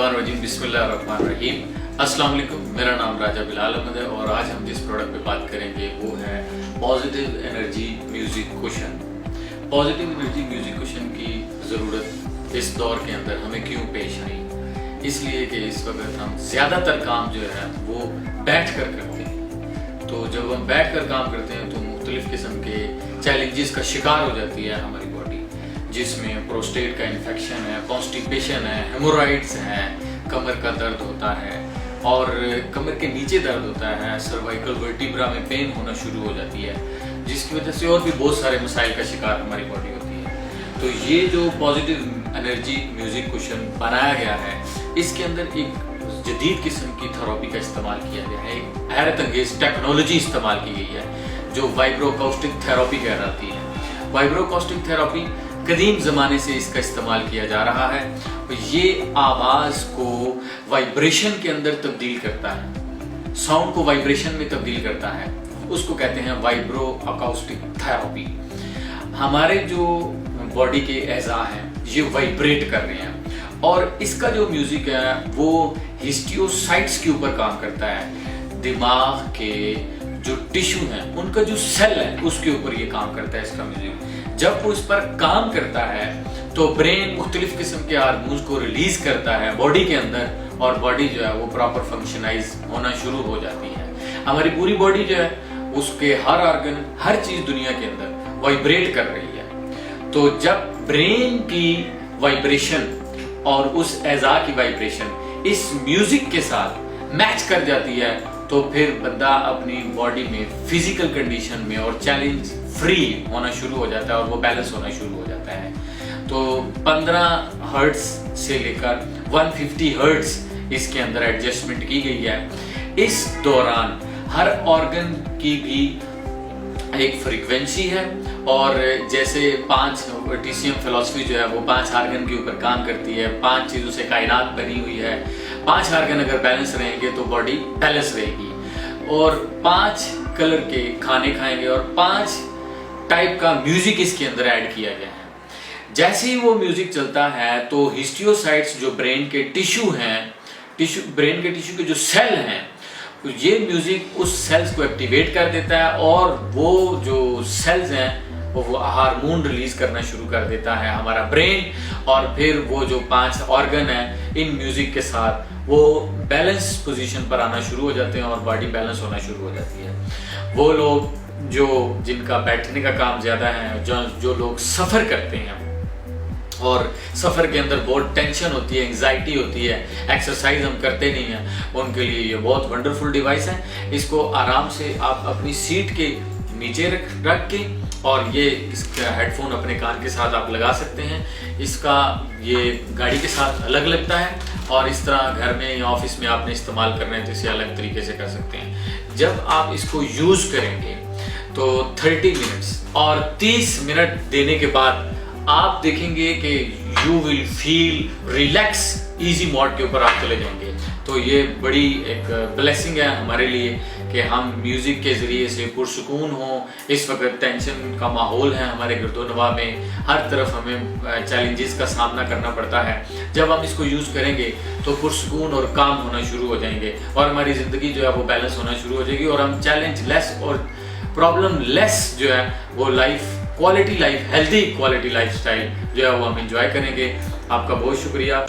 मिनशैतानिर्रजीम बिस्मिल्लाहिर्रहमानिर्रहीम। अस्सलाम वालेकुम। मेरा नाम राजा बिलाल अहमद है और आज हम जिस प्रोडक्ट पे बात करेंगे वो है positive energy music cushion. Positive energy music cushion की ज़रूरत इस दौर के अंदर हमें क्यों पेश आई? इसलिए कि इस वक्त हम ज़्यादातर काम जो है वो बैठ कर करते हैं। तो जब हम बैठ कर काम करते हैं तो मुख्तलिफ़ किस्म के चैलेंजेस का शिकार हो जाती है हमारी बॉडी, जिसमें प्रोस्टेट का इन्फेक्शन है, कॉन्स्टिपेशन है, हेमोरॉइड्स हैं, कमर का दर्द होता है और कमर के नीचे दर्द होता है, सर्वाइकल वर्टिब्रा में पेन होना शुरू हो जाती है, जिसकी वजह से और भी बहुत सारे मसाइल का शिकार हमारी बॉडी होती है। तो ये जो पॉजिटिव एनर्जी म्यूजिक कुशन बनाया गया है, इसके अंदर एक जदीद किस्म की थेरेपी का इस्तेमाल किया गया है। एक हैरत अंगेज टेक्नोलॉजी इस्तेमाल की गई है जो वाइब्रोअकॉस्टिक थेरेपी कहलाती है। वाइब्रोअकॉस्टिक थेरेपी कदीम ज़माने से इसका इस्तेमाल किया जा रहा है। ये आवाज़ को वाइब्रेशन के अंदर तब्दील करता है, साउंड को वाइब्रेशन में तब्दील करता है, उसको कहते हैं वाइब्रो अकाउस्टिक थेरेपी। हमारे जो बॉडी के एज़ा हैं ये वाइब्रेट कर रहे हैं और इसका जो म्यूज़िक है वो हिस्टियोसाइट्स के ऊपर काम करता है। दिमाग के जो टिश्यू हैं उनका जो सेल है उसके ऊपर ये काम करता है इसका म्यूजिक। जब वो इस पर काम करता है तो ब्रेन मुख्तलिफ किस्म के हार्मोन्स को रिलीज करता है बॉडी के अंदर और बॉडी जो है वो प्रॉपर फंक्शनाइज होना शुरू हो जाती है। हमारी पूरी बॉडी जो है उसके हर ऑर्गन, हर चीज दुनिया के अंदर वाइब्रेट कर रही है। तो जब ब्रेन की वाइब्रेशन और उस एज़ा की वाइब्रेशन इस म्यूजिक के साथ मैच कर जाती है तो फिर बंदा अपनी बॉडी में फिजिकल कंडीशन में और चैलेंज फ्री होना शुरू हो जाता है और वो बैलेंस होना शुरू हो जाता है। तो 15 हर्ट्ज से लेकर 150 हर्ट्ज इसके अंदर एडजस्टमेंट की गई है। इस दौरान हर ऑर्गन की भी एक फ्रीक्वेंसी है और जैसे 5 TCM फिलॉसफी जो है वो 5 ऑर्गन के ऊपर काम करती है। 5 चीज़ों से कायनात बनी हुई है। 5 ऑर्गन अगर बैलेंस रहेंगे तो बॉडी बैलेंस रहेगी और 5 कलर के खाने खाएंगे और 5 टाइप का म्यूजिक इसके अंदर ऐड किया गया है। जैसे ही वो म्यूजिक चलता है तो हिस्टियोसाइट्स जो ब्रेन के टिश्यू हैं, ब्रेन के टिश्यू के जो सेल हैं, तो ये म्यूजिक उस सेल्स को एक्टिवेट कर देता है और वो जो सेल्स हैं वो हार्मोन रिलीज करना शुरू कर देता है हमारा ब्रेन और फिर वो जो 5 ऑर्गन है इन म्यूजिक के साथ वो बैलेंस पोजीशन पर आना शुरू हो जाते हैं और बॉडी बैलेंस होना शुरू हो जाती है। वो लोग जिनका बैठने का काम ज्यादा है, जो लोग सफर करते हैं और सफ़र के अंदर बहुत टेंशन होती है, एंजाइटी होती है, एक्सरसाइज हम करते नहीं हैं, उनके लिए ये बहुत वंडरफुल डिवाइस है। इसको आराम से आप अपनी सीट के नीचे रख के और ये इसका हेडफोन अपने कान के साथ आप लगा सकते हैं। इसका ये गाड़ी के साथ अलग लगता है और इस तरह घर में या ऑफिस में आपने इस्तेमाल करना है तो इसे अलग तरीके से कर सकते हैं। जब आप इसको यूज़ करेंगे तो 30 मिनट्स और 30 मिनट देने के बाद आप देखेंगे कि you will feel relax, easy mode के ऊपर आप चले जाएंगे। तो ये बड़ी एक ब्लेसिंग है हमारे लिए कि हम म्यूजिक के जरिए से पुरसुकून हो। इस वक्त टेंशन का माहौल है हमारे गिरदोनवा में, हर तरफ हमें चैलेंजेस का सामना करना पड़ता है। जब हम इसको यूज़ करेंगे तो पुरसुकून और काम होना शुरू हो जाएंगे और हमारी ज़िंदगी जो है वो बैलेंस होना शुरू हो जाएगी और हम चैलेंज लेस और प्रॉब्लम लेस जो है वो life, quality life, healthy quality lifestyle जो है वो हम एंजॉय करेंगे। आपका बहुत शुक्रिया।